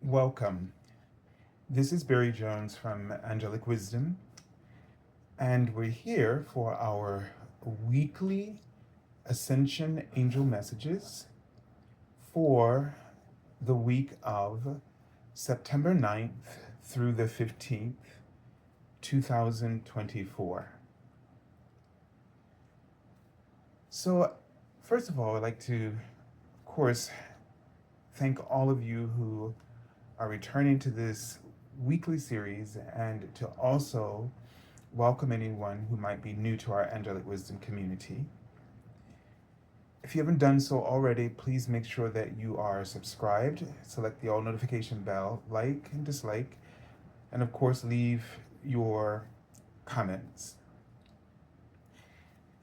Welcome. This is Barry Jones from Angelic Wisdom, and we're here for our weekly Ascension Angel Messages for the week of September 9th through the 15th, 2024. So, first of all, I'd like to, of course, thank all of you who are returning to this weekly series and to also welcome anyone who might be new to our Angelic Wisdom community. If you haven't done so already, please make sure that you are subscribed, select the all notification bell, like and dislike, and of course, leave your comments.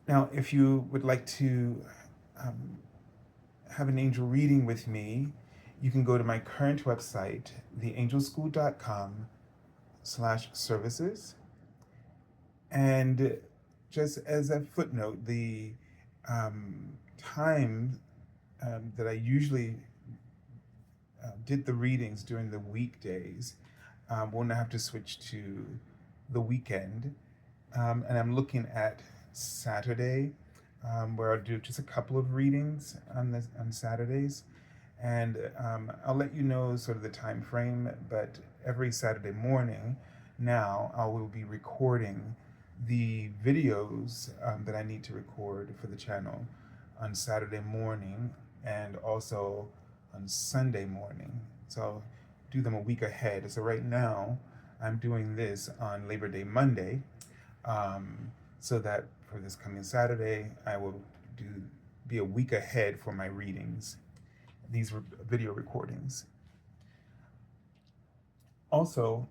Now, if you would like to have an angel reading with me, you can go to my current website, theangelschool.com/services. And just as a footnote, the time that I usually did the readings during the weekdays, we'll now have to switch to the weekend. And I'm looking at Saturday, where I'll do just a couple of readings on Saturdays. And I'll let you know sort of the time frame, but every Saturday morning now I will be recording the videos that I need to record for the channel on Saturday morning and also on Sunday morning. So I'll do them a week ahead. So right now I'm doing this on Labor Day Monday, so that for this coming Saturday I will be a week ahead for my readings. These were video recordings. Also,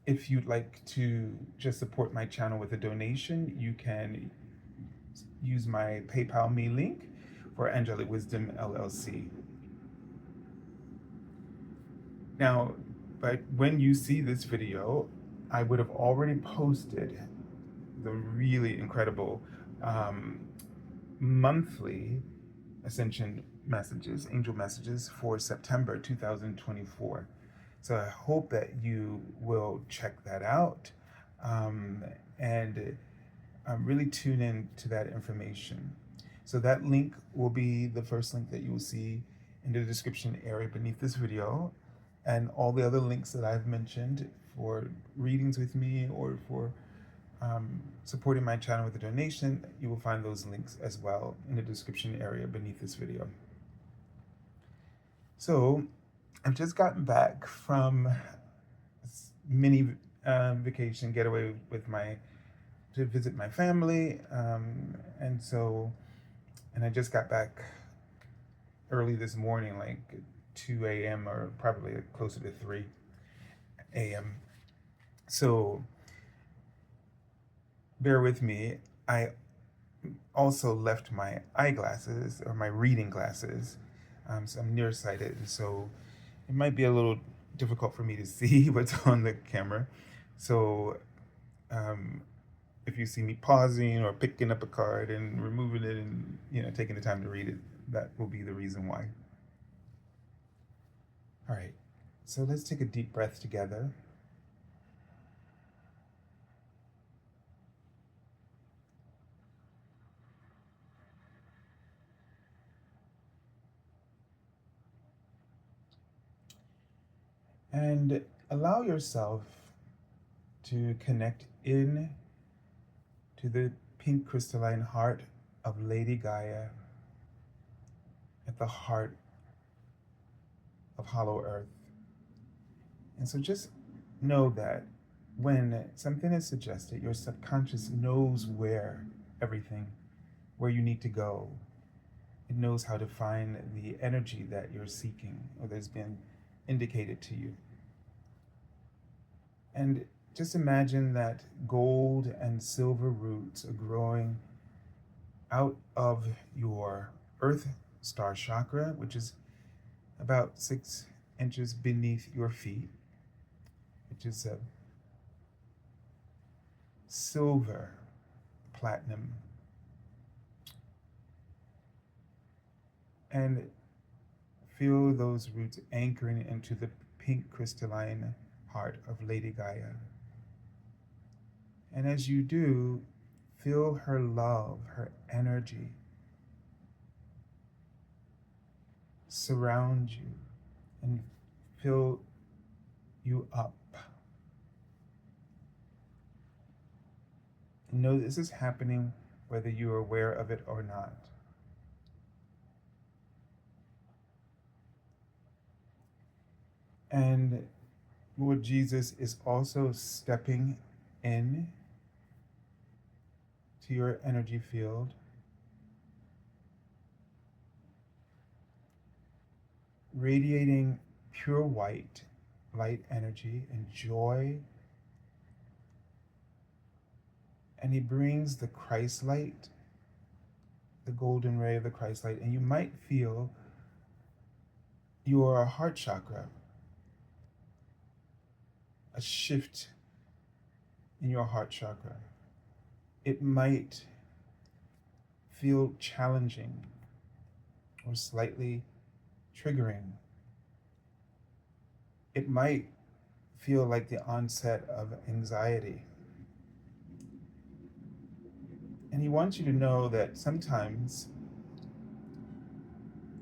if you'd like to just support my channel with a donation, you can use my PayPal me link for Angelic Wisdom LLC. Now, but when you see this video, I would have already posted the really incredible monthly Ascension Messages, Angel Messages for September 2024. So I hope that you will check that out and really tune in to that information. So that link will be the first link that you will see in the description area beneath this video, and all the other links that I've mentioned for readings with me or for supporting my channel with a donation, you will find those links as well in the description area beneath this video. So I've just gotten back from a mini vacation getaway to visit my family, and I just got back early this morning, like 2 a.m. or probably closer to 3 a.m. So bear with me. I also left my eyeglasses, or my reading glasses. So I'm nearsighted, and so it might be a little difficult for me to see what's on the camera. So if you see me pausing or picking up a card and removing it and taking the time to read it, that will be the reason why. All right, so let's take a deep breath together. And allow yourself to connect in to the pink crystalline heart of Lady Gaia at the heart of Hollow Earth. And so just know that when something is suggested, your subconscious knows where you need to go. It knows how to find the energy that you're seeking or that's been indicated to you. And just imagine that gold and silver roots are growing out of your Earth Star chakra, which is about 6 inches beneath your feet, which is a silver platinum. feel those roots anchoring into the pink crystalline heart of Lady Gaia. And as you do, feel her love, her energy surround you and fill you up. Know this is happening whether you are aware of it or not. And Lord Jesus is also stepping in to your energy field, radiating pure white, light energy and joy. And he brings the Christ light, the golden ray of the Christ light. And you might feel your heart chakra, a shift in your heart chakra. It might feel challenging or slightly triggering. It might feel like the onset of anxiety. And he wants you to know that sometimes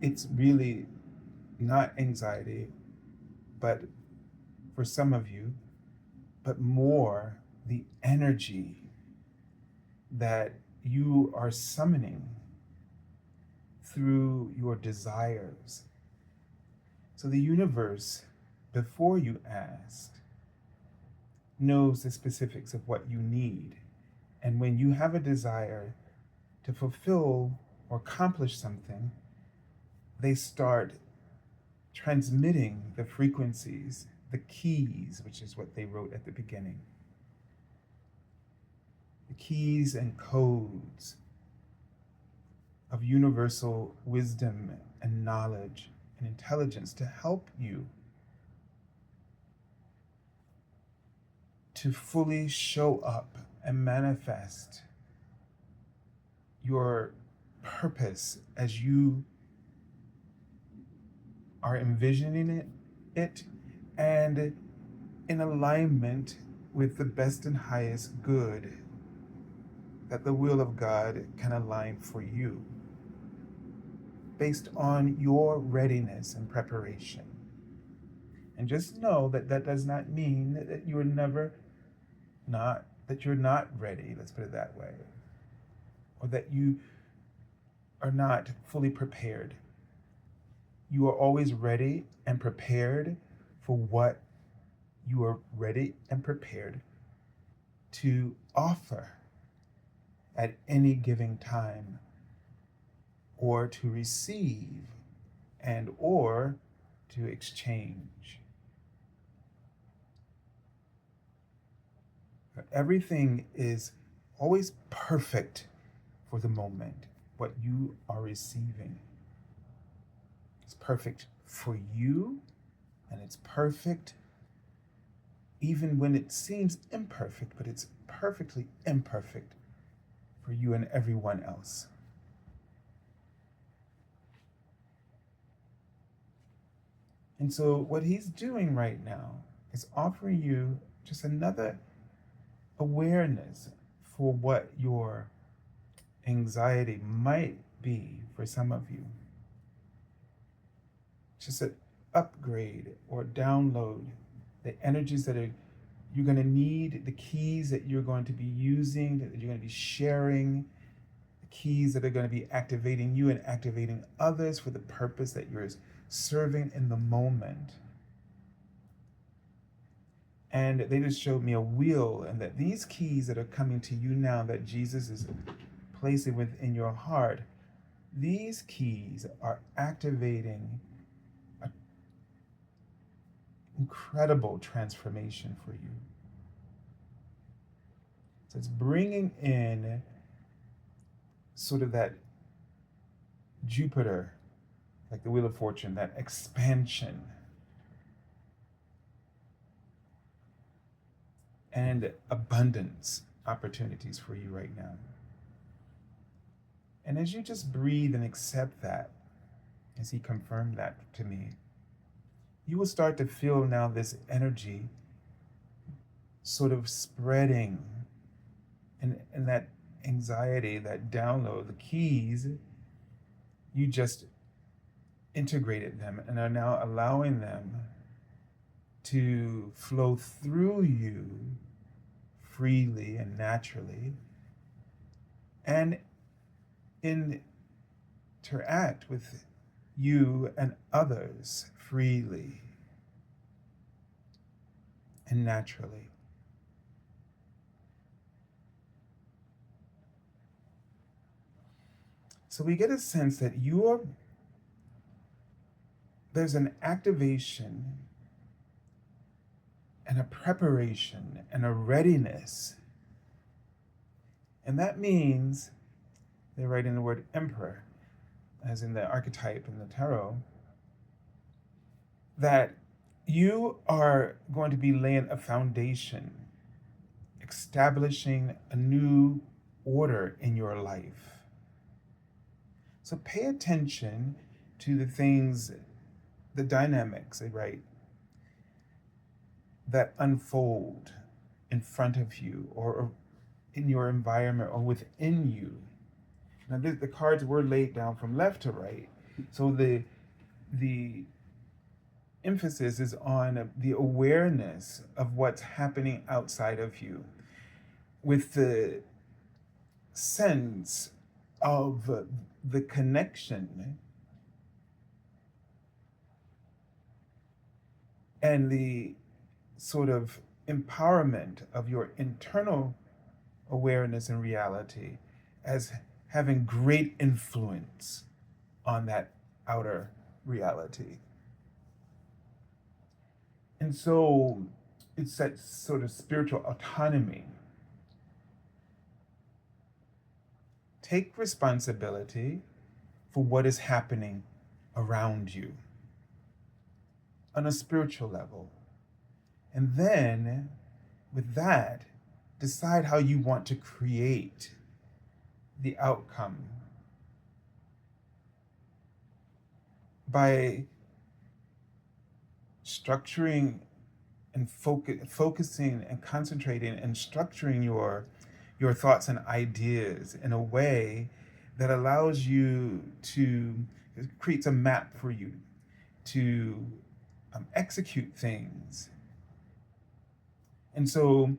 it's really not anxiety, but for some of you, but more the energy that you are summoning through your desires. So the universe, before you ask, knows the specifics of what you need. And when you have a desire to fulfill or accomplish something, they start transmitting the frequencies, the keys, which is what they wrote at the beginning. The keys and codes of universal wisdom and knowledge and intelligence to help you to fully show up and manifest your purpose as you are envisioning it and in alignment with the best and highest good that the will of God can align for you based on your readiness and preparation. And just know that that does not mean that you're not ready, let's put it that way, or that you are not fully prepared. You are always ready and prepared for what you are ready and prepared to offer at any given time, or to receive and or to exchange. Everything is always perfect for the moment. What you are receiving is perfect for you, and it's perfect even when it seems imperfect, but it's perfectly imperfect for you and everyone else. And so what he's doing right now is offering you just another awareness for what your anxiety might be for some of you. Just an upgrade or download the energies that you're going to need, the keys that you're going to be using, that you're going to be sharing, the keys that are going to be activating you and activating others for the purpose that you're serving in the moment. And they just showed me a wheel, and that these keys that are coming to you now that Jesus is placing within your heart, these keys are activating an incredible transformation for you. So it's bringing in sort of that Jupiter, like the Wheel of Fortune, that expansion and abundance opportunities for you right now. And as you just breathe and accept that, as he confirmed that to me, you will start to feel now this energy sort of spreading, and that anxiety, that download, the keys, you just integrated them and are now allowing them to flow through you freely and naturally and interact with you and others freely and naturally. So we get a sense that there's an activation and a preparation and a readiness. And that means, they write in the word emperor, as in the archetype in the tarot, that you are going to be laying a foundation, establishing a new order in your life. So pay attention to the things, the dynamics, right, that unfold in front of you or in your environment or within you. Now the cards were laid down from left to right. So the emphasis is on the awareness of what's happening outside of you, with the sense of the connection and the sort of empowerment of your internal awareness and reality as having great influence on that outer reality. And so it's that sort of spiritual autonomy. Take responsibility for what is happening around you on a spiritual level. And then, with that, decide how you want to create the outcome by structuring and focusing and concentrating and structuring your thoughts and ideas in a way that allows you to, it creates a map for you to execute things. And so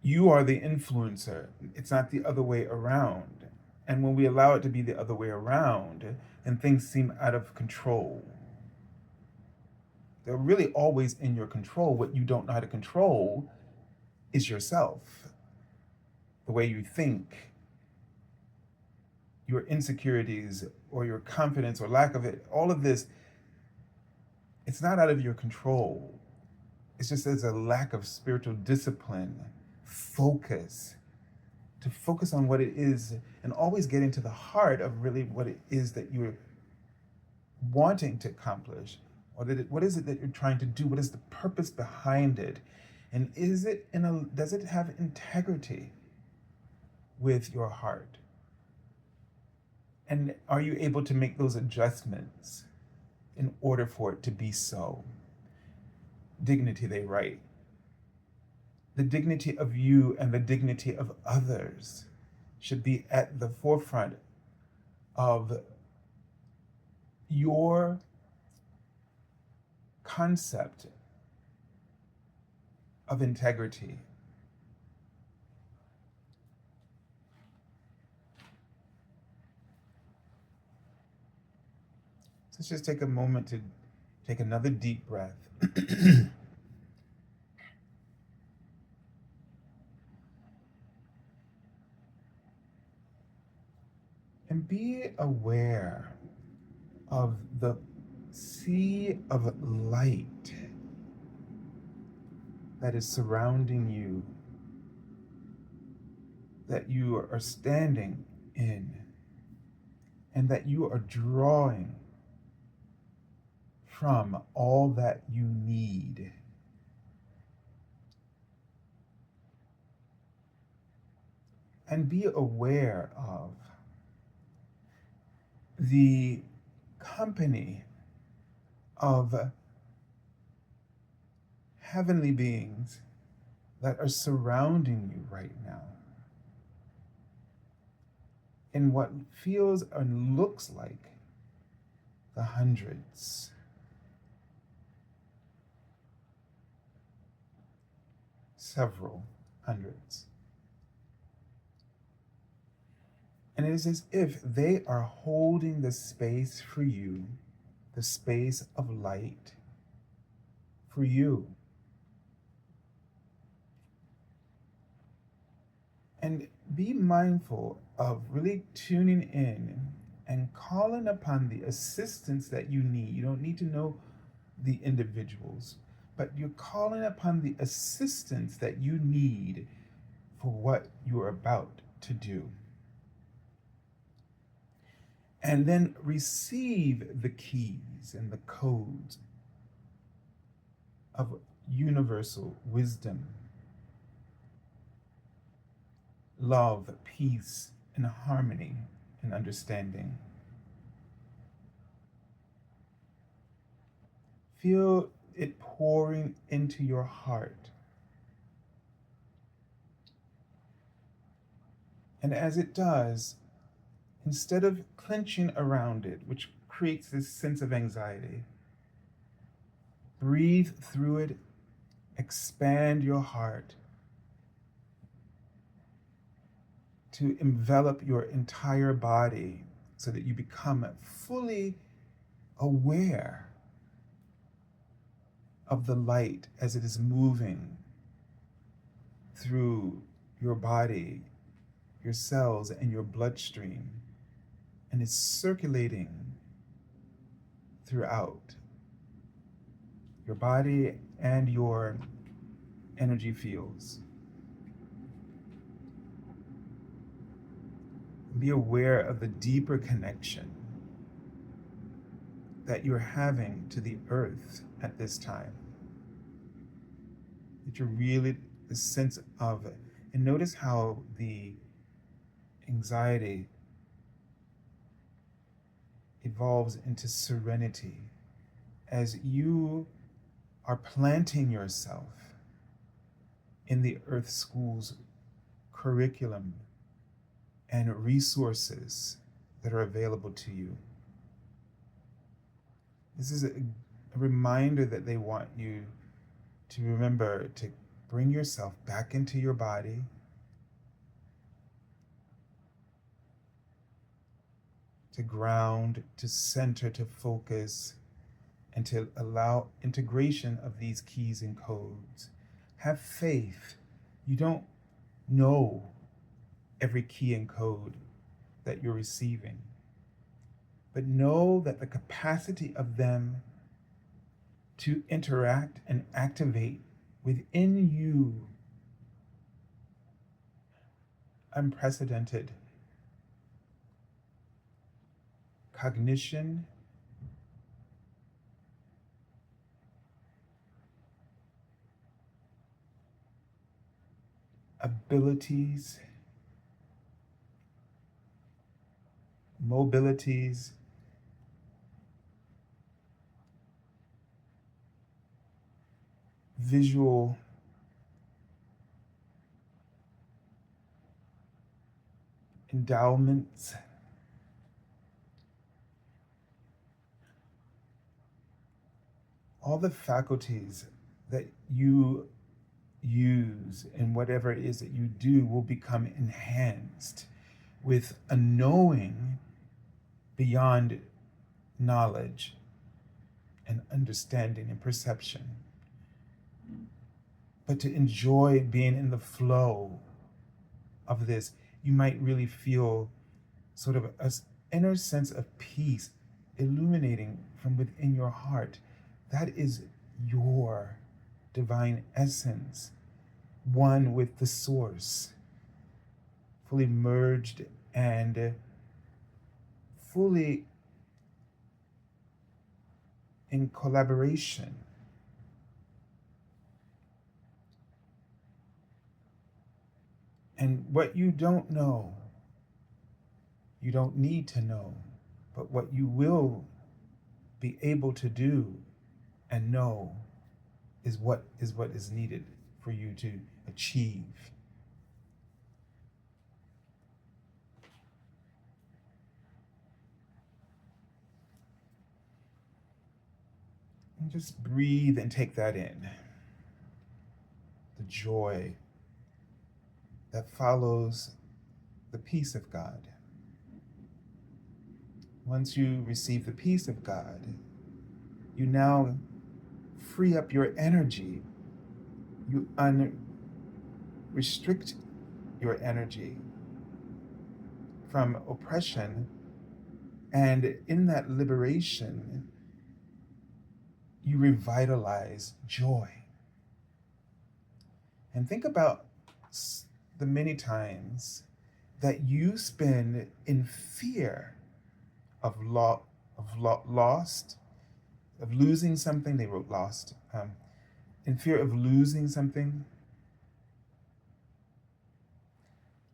you are the influencer. It's not the other way around. And when we allow it to be the other way around, then things seem out of control. They're really always in your control. What you don't know how to control is yourself, the way you think, your insecurities or your confidence or lack of it. All of this, it's not out of your control. It's just there's a lack of spiritual discipline, focus, to focus on what it is and always getting to the heart of really what it is that you're wanting to accomplish. Or what is it that you're trying to do? What is the purpose behind it? And does it have integrity with your heart? And are you able to make those adjustments in order for it to be so? Dignity, they write. The dignity of you and the dignity of others should be at the forefront of your concept of integrity. So let's just take a moment to take another deep breath. And be aware of the sea of light that is surrounding you, that you are standing in, and that you are drawing from all that you need. And be aware of the company of heavenly beings that are surrounding you right now in what feels and looks like the hundreds. Several hundreds. And it is as if they are holding the space for you, the space of light for you. And be mindful of really tuning in and calling upon the assistance that you need. You don't need to know the individuals, but you're calling upon the assistance that you need for what you're about to do. And then receive the keys and the codes of universal wisdom, love, peace, and harmony and understanding. Feel it pouring into your heart. And as it does, instead of clenching around it, which creates this sense of anxiety, breathe through it, expand your heart to envelop your entire body so that you become fully aware of the light as it is moving through your body, your cells, and your bloodstream, and it's circulating throughout your body and your energy fields. Be aware of the deeper connection that you're having to the earth at this time. That you're really, the sense of it. And notice how the anxiety evolves into serenity as you are planting yourself in the Earth School's curriculum and resources that are available to you. This is a reminder that they want you to remember to bring yourself back into your body, to ground, to center, to focus, and to allow integration of these keys and codes. Have faith. You don't know every key and code that you're receiving, but know that the capacity of them to interact and activate within you unprecedented cognition, abilities, mobilities, visual endowments, all the faculties that you use in whatever it is that you do will become enhanced with a knowing beyond knowledge and understanding and perception. But to enjoy being in the flow of this, you might really feel sort of an inner sense of peace illuminating from within your heart. That is your divine essence, one with the source, fully merged and fully in collaboration. And what you don't know, you don't need to know, but what you will be able to do and know is what is needed for you to achieve. And just breathe and take that in. The joy that follows the peace of God. Once you receive the peace of God, you now free up your energy. You unrestrict your energy from oppression. And in that liberation, you revitalize joy. And think about the many times that you spend in fear of lost, of losing something. They wrote lost. In fear of losing something,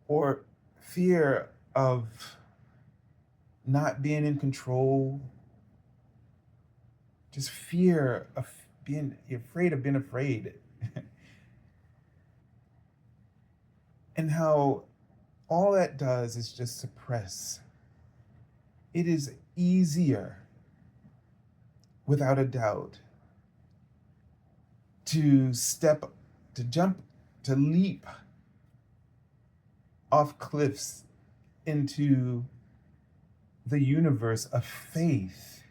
or fear of not being in control, just fear of being afraid of being afraid. And how all that does is just suppress. It is easier, without a doubt, to jump, to leap off cliffs into the universe of faith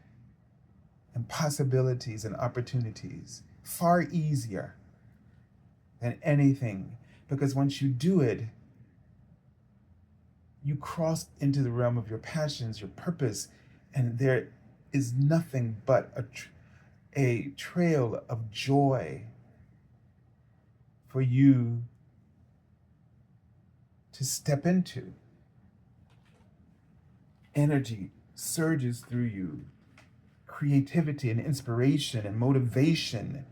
and possibilities and opportunities. Far easier than anything, because once you do it, you cross into the realm of your passions, your purpose, and there is nothing but a trail of joy for you to step into. Energy surges through you. Creativity and inspiration and motivation,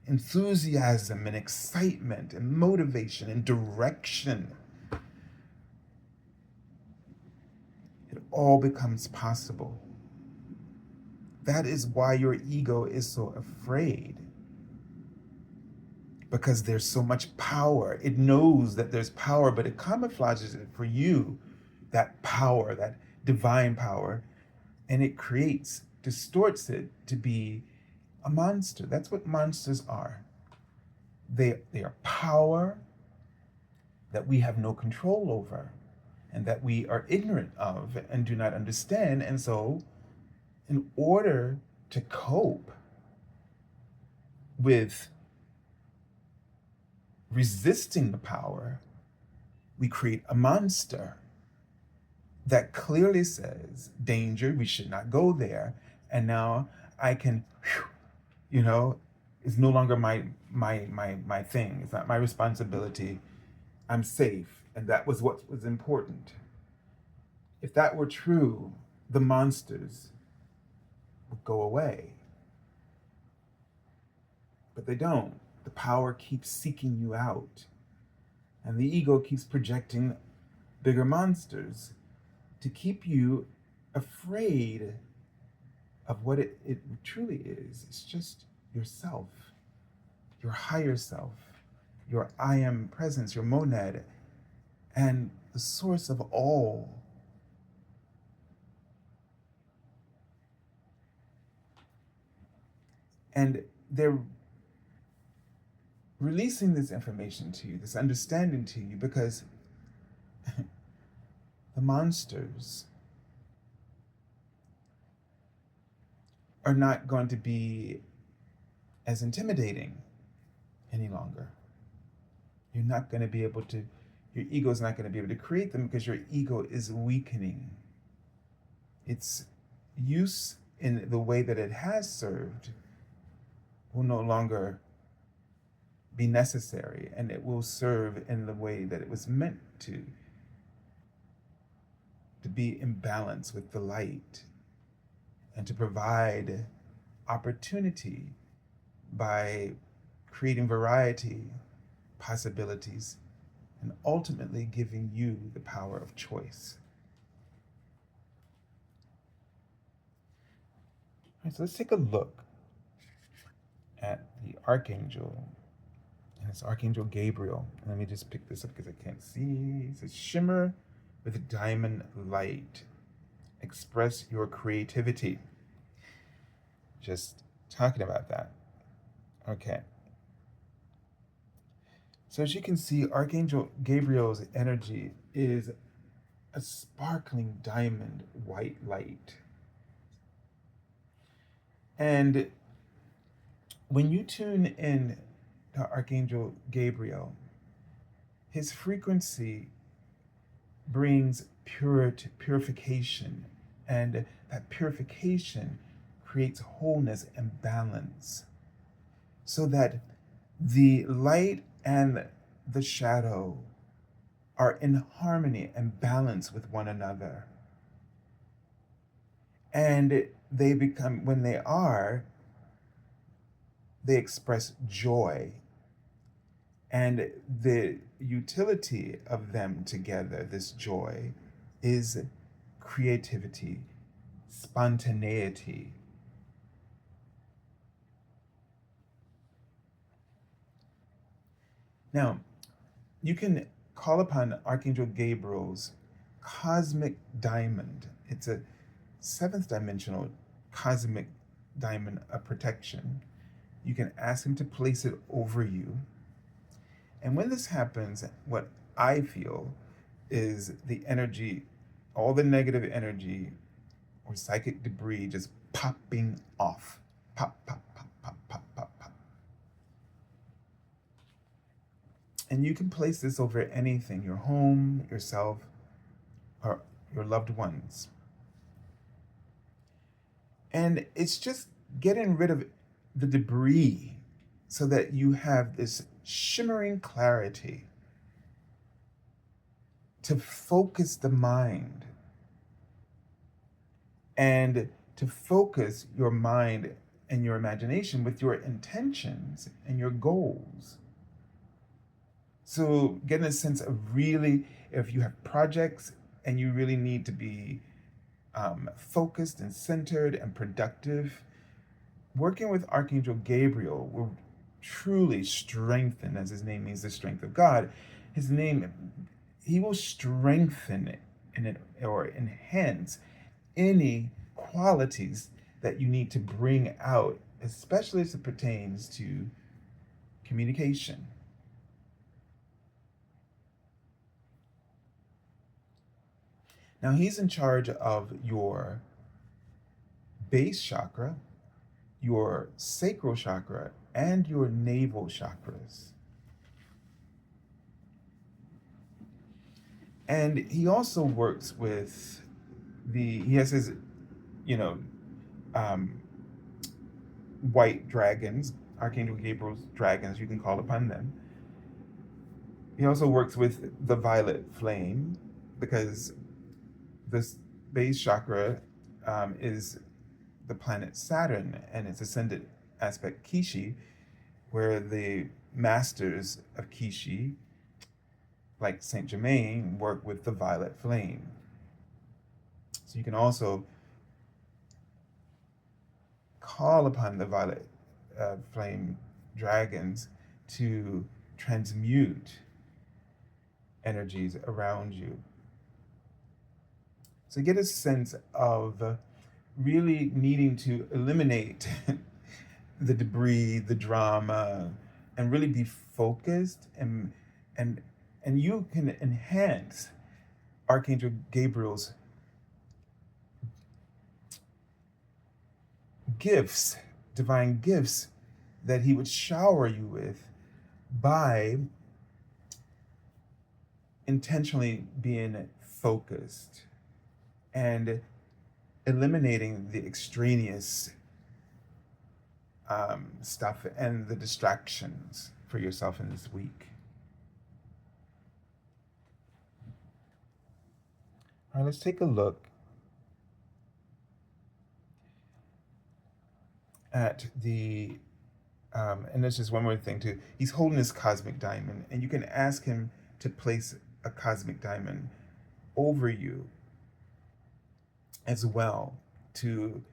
enthusiasm and excitement and motivation and direction. It all becomes possible. That is why your ego is so afraid. Because there's so much power. It knows that there's power, but it camouflages it for you, that power, that divine power, and it distorts it to be a monster. That's what monsters are. They are power that we have no control over and that we are ignorant of and do not understand. And so, in order to cope with resisting the power, we create a monster that clearly says, danger, we should not go there. And now I can, it's no longer my thing. It's not my responsibility. I'm safe. And that was what was important. If that were true, the monsters would go away. But they don't. The power keeps seeking you out. And the ego keeps projecting bigger monsters to keep you afraid of what it truly is. It's just yourself, your higher self, your I am presence, your monad, and the source of all. And they're releasing this information to you, this understanding to you, because the monsters are not going to be as intimidating any longer. You're not going to be able to, your ego is not going to be able to create them because your ego is weakening. Its use in the way that it has served will no longer be necessary, and it will serve in the way that it was meant to be in balance with the light and to provide opportunity by creating variety, possibilities, and ultimately giving you the power of choice. right, so let's take a look at the Archangel. And it's Archangel Gabriel. And let me just pick this up because I can't see. It says, shimmer with diamond light. Express your creativity. Just talking about that. Okay. So as you can see, Archangel Gabriel's energy is a sparkling diamond white light. And when you tune in to Archangel Gabriel, his frequency brings purification, and that purification creates wholeness and balance, so that the light and the shadow are in harmony and balance with one another. And they become, when they are, they express joy. And the utility of them together, this joy, is creativity, spontaneity. Now, you can call upon Archangel Gabriel's cosmic diamond. It's a seventh dimensional cosmic diamond of protection. You can ask him to place it over you. And when this happens, what I feel is the energy, all the negative energy or psychic debris just popping off. Pop, pop, pop, pop, pop, pop, pop. And you can place this over anything, your home, yourself, or your loved ones. And it's just getting rid of the debris so that you have this shimmering clarity to focus the mind and to focus your mind and your imagination with your intentions and your goals. So getting a sense of really, if you have projects and you really need to be focused and centered and productive, working with Archangel Gabriel will truly strengthen, as his name means the strength of God. His name, he will strengthen it or enhance any qualities that you need to bring out, especially as it pertains to communication. Now, he's in charge of your base chakra, your sacral chakra, and your navel chakras. And he also works with he has his, you know, white dragons, Archangel Gabriel's dragons, you can call upon them. He also works with the violet flame, because this base chakra is the planet Saturn and its ascendant aspect Kishi, where the masters of Kishi, like Saint Germain, work with the violet flame. So you can also call upon the violet flame dragons to transmute energies around you. So get a sense of really needing to eliminate the debris, the drama, and really be focused, and you can enhance Archangel Gabriel's gifts, divine gifts that he would shower you with by intentionally being focused and eliminating the extraneous stuff and the distractions for yourself in this week. All right, let's take a look at the, and there's just one more thing too. He's holding his cosmic diamond, and you can ask him to place a cosmic diamond over you as well, to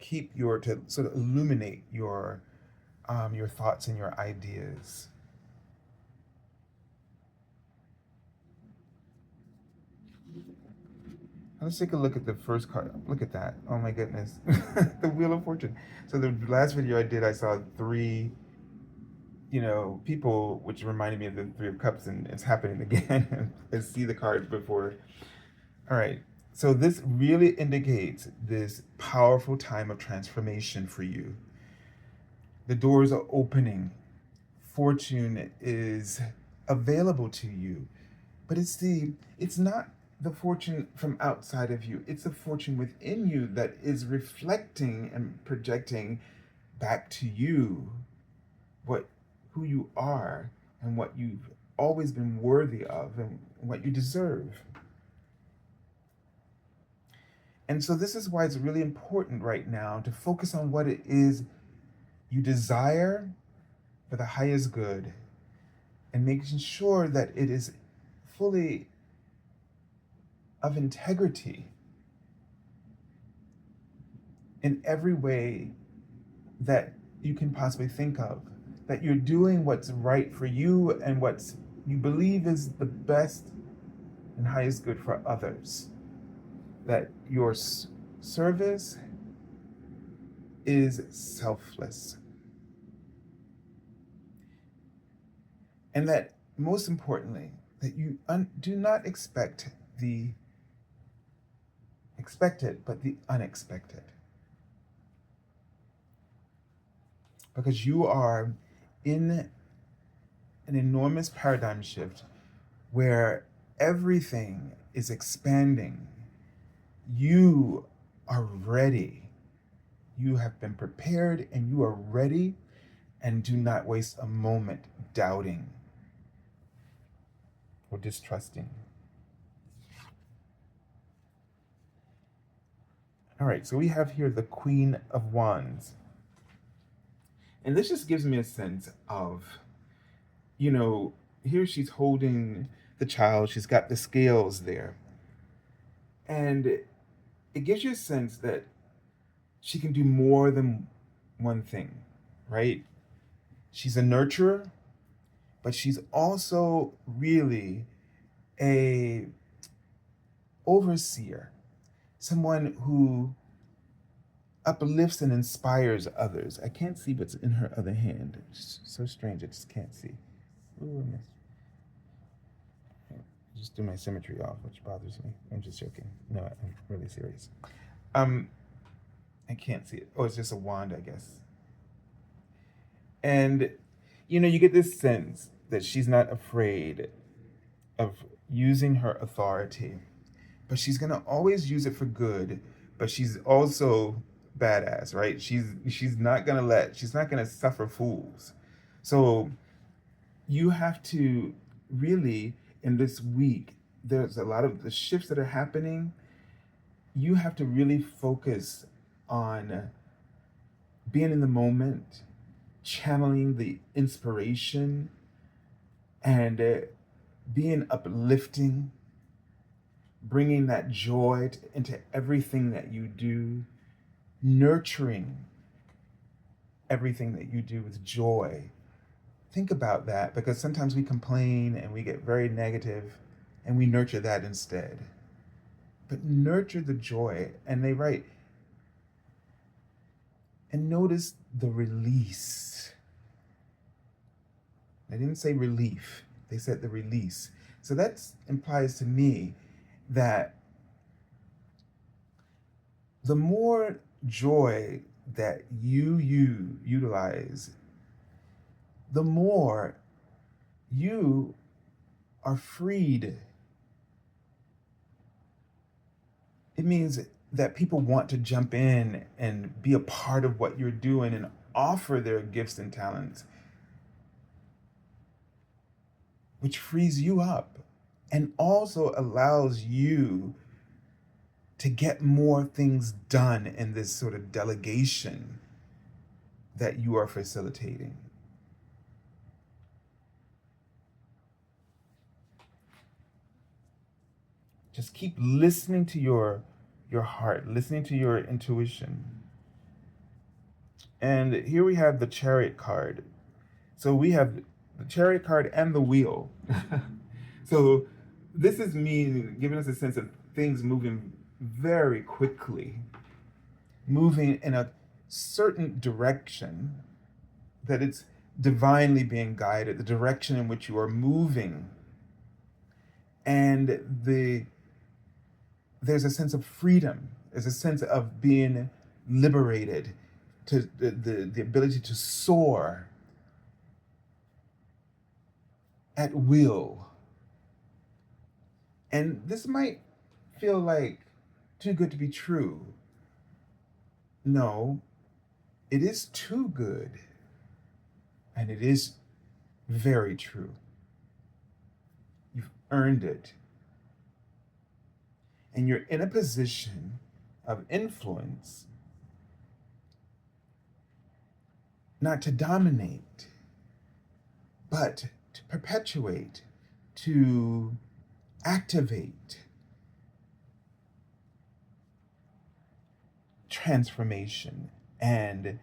keep to sort of illuminate your thoughts and your ideas. Let's take a look at the first card. Look at that. Oh my goodness. The Wheel of Fortune. So the last video I did, I saw three, people, which reminded me of the Three of Cups, and it's happening again. I see the card before. All right. So this really indicates this powerful time of transformation for you. The doors are opening. Fortune is available to you. But it's not the fortune from outside of you. It's the fortune within you that is reflecting and projecting back to you who you are and what you've always been worthy of and what you deserve. And so this is why it's really important right now to focus on what it is you desire for the highest good, and making sure that it is fully of integrity in every way that you can possibly think of, that you're doing what's right for you and what you believe is the best and highest good for others, that your service is selfless, and that most importantly, that you do not expect the expected, but the unexpected. Because you are in an enormous paradigm shift where everything is expanding. You are ready. You have been prepared and you are ready, and do not waste a moment doubting or distrusting. All right, so we have here the Queen of Wands. And this just gives me a sense of, here she's holding the child, she's got the scales there. And it gives you a sense that she can do more than one thing, right? She's a nurturer, but she's also really a overseer, someone who uplifts and inspires others. I can't see what's in her other hand. It's so strange, I just can't see. Ooh, I missed. Just do my symmetry off, which bothers me. I'm just joking. No, I'm really serious. I can't see it. Oh, it's just a wand, I guess. And you get this sense that she's not afraid of using her authority, but she's gonna always use it for good. But she's also badass, right? She's not gonna suffer fools. So you have to really, in this week, there's a lot of the shifts that are happening. You have to really focus on being in the moment, channeling the inspiration, and being uplifting, bringing that joy into everything that you do, nurturing everything that you do with joy. Think about that, because sometimes we complain and we get very negative, and we nurture that instead. But nurture the joy. And they write, and notice the release. They didn't say relief, they said the release. So that implies to me that the more joy that you utilize, the more you are freed. It means that people want to jump in and be a part of what you're doing and offer their gifts and talents, which frees you up and also allows you to get more things done in this sort of delegation that you are facilitating. Just keep listening to your heart, listening to your intuition. And here we have the Chariot card. So we have the Chariot card and the Wheel. So this is me giving us a sense of things moving very quickly, moving in a certain direction, that it's divinely being guided, the direction in which you are moving. And there's a sense of freedom, there's a sense of being liberated, to the ability to soar at will. And this might feel like too good to be true. No, it is too good. And it is very true. You've earned it. And you're in a position of influence, not to dominate, but to perpetuate, to activate transformation and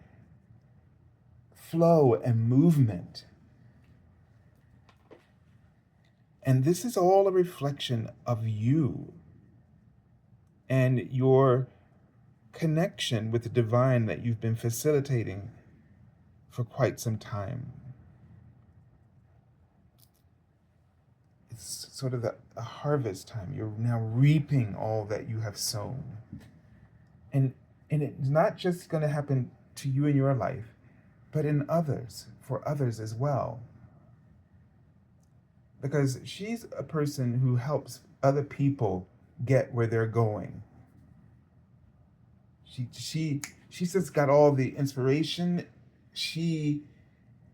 flow and movement. And this is all a reflection of you and your connection with the divine that you've been facilitating for quite some time. It's sort of the harvest time. You're now reaping all that you have sown. And it's not just going to happen to you in your life, but in others, for others as well. Because she's a person who helps other people get where they're going. She's just got all the inspiration. She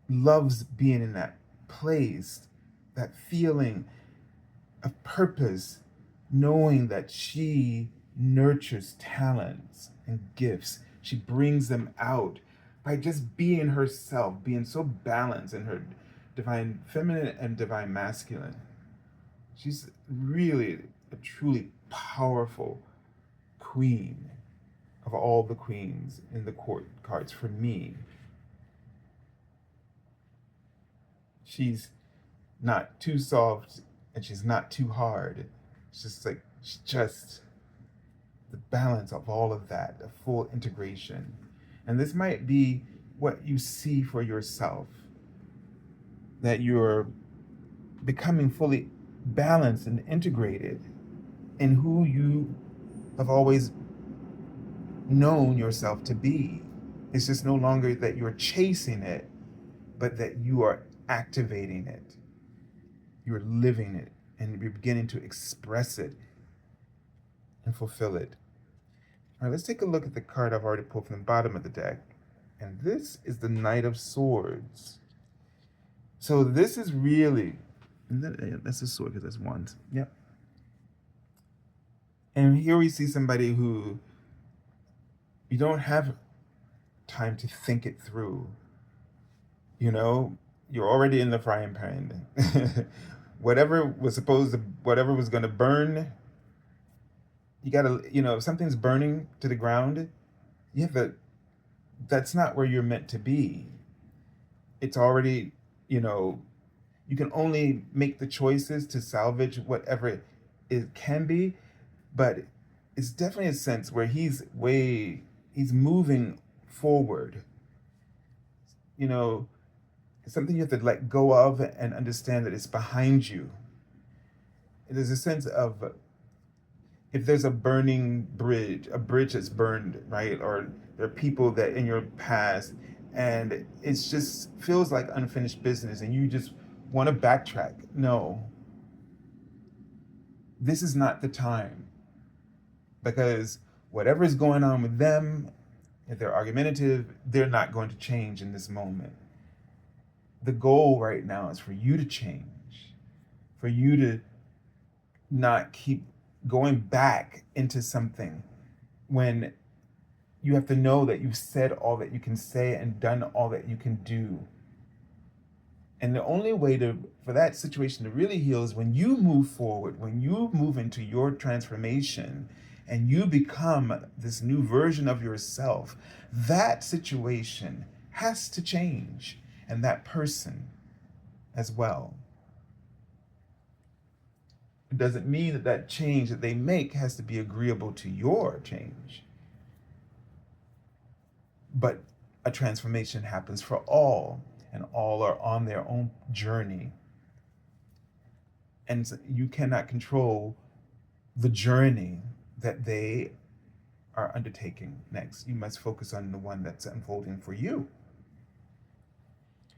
loves being in that place, that feeling of purpose, knowing that she nurtures talents and gifts. She brings them out by just being herself, being so balanced in her divine feminine and divine masculine. She's really a truly powerful queen of all the queens in the court cards for me. She's not too soft and she's not too hard. It's just the balance of all of that, a full integration. And this might be what you see for yourself, that you're becoming fully balanced and integrated in who you have always known yourself to be. It's just no longer that you're chasing it, but that you are activating it. You're living it, and you're beginning to express it and fulfill it. All right, let's take a look at the card I've already pulled from the bottom of the deck. And this is the Knight of Swords. So this is really, that's a sword because that's wands. Yep. And here we see somebody who you don't have time to think it through. You know, you're already in the frying pan. whatever was going to burn, you gotta, if something's burning to the ground, that's not where you're meant to be. It's already, you can only make the choices to salvage whatever it can be, but it's definitely a sense where he's moving forward. It's something you have to let go of and understand that it's behind you. There's a sense of, if there's a burning bridge, a bridge that's burned, right? Or there are people that in your past, and it just feels like unfinished business and you just want to backtrack. No, this is not the time, because whatever is going on with them, if they're argumentative, they're not going to change in this moment. The goal right now is for you to change, for you to not keep going back into something when you have to know that you've said all that you can say and done all that you can do. And the only way for that situation to really heal is when you move forward, when you move into your transformation and you become this new version of yourself, that situation has to change, and that person as well. It doesn't mean that that change that they make has to be agreeable to your change, but a transformation happens for all, and all are on their own journey. And you cannot control the journey that they are undertaking next. You must focus on the one that's unfolding for you.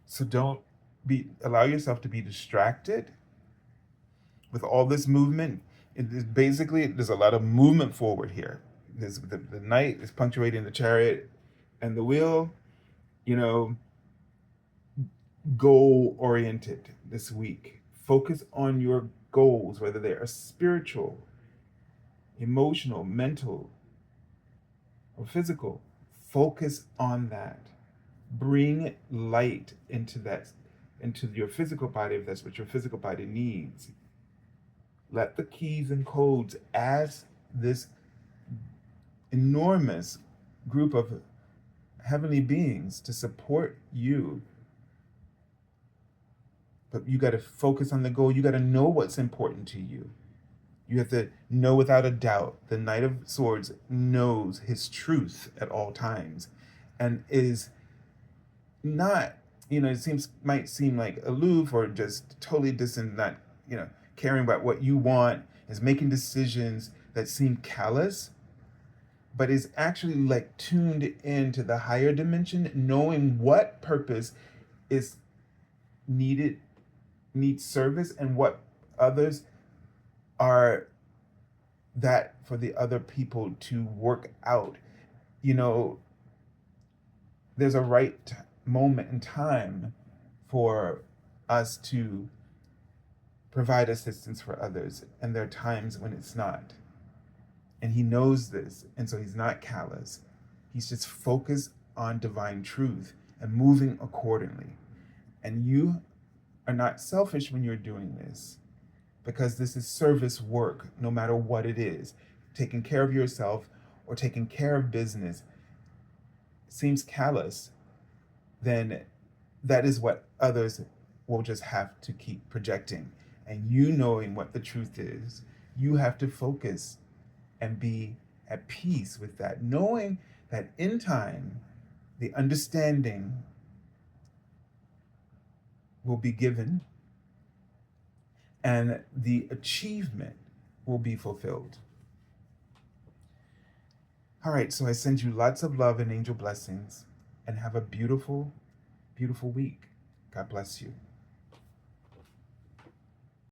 So don't allow yourself to be distracted with all this movement. It is basically, there's a lot of movement forward here. There's the knight is punctuating the chariot and the wheel, goal oriented this week. Focus on your goals, whether they are spiritual, emotional, mental, or physical. Focus on that. Bring light into your physical body if that's what your physical body needs. Let the keys and codes as this enormous group of heavenly beings to support you. But you got to focus on the goal. You got to know what's important to you. You have to know without a doubt. The Knight of Swords knows his truth at all times and is not, might seem like aloof or just totally distant, not, caring about what you want, is making decisions that seem callous, but is actually like tuned into the higher dimension, knowing what purpose is needs service and what others are that for the other people to work out. There's a right moment in time for us to provide assistance for others, and there are times when it's not. And he knows this, and so he's not callous. He's just focused on divine truth and moving accordingly. And you are not selfish when you're doing this, because this is service work, no matter what it is. Taking care of yourself or taking care of business seems callous, then that is what others will just have to keep projecting. And you knowing what the truth is, you have to focus and be at peace with that, knowing that in time, the understanding will be given and the achievement will be fulfilled. All right, so I send you lots of love and angel blessings, and have a beautiful, beautiful week. God bless you.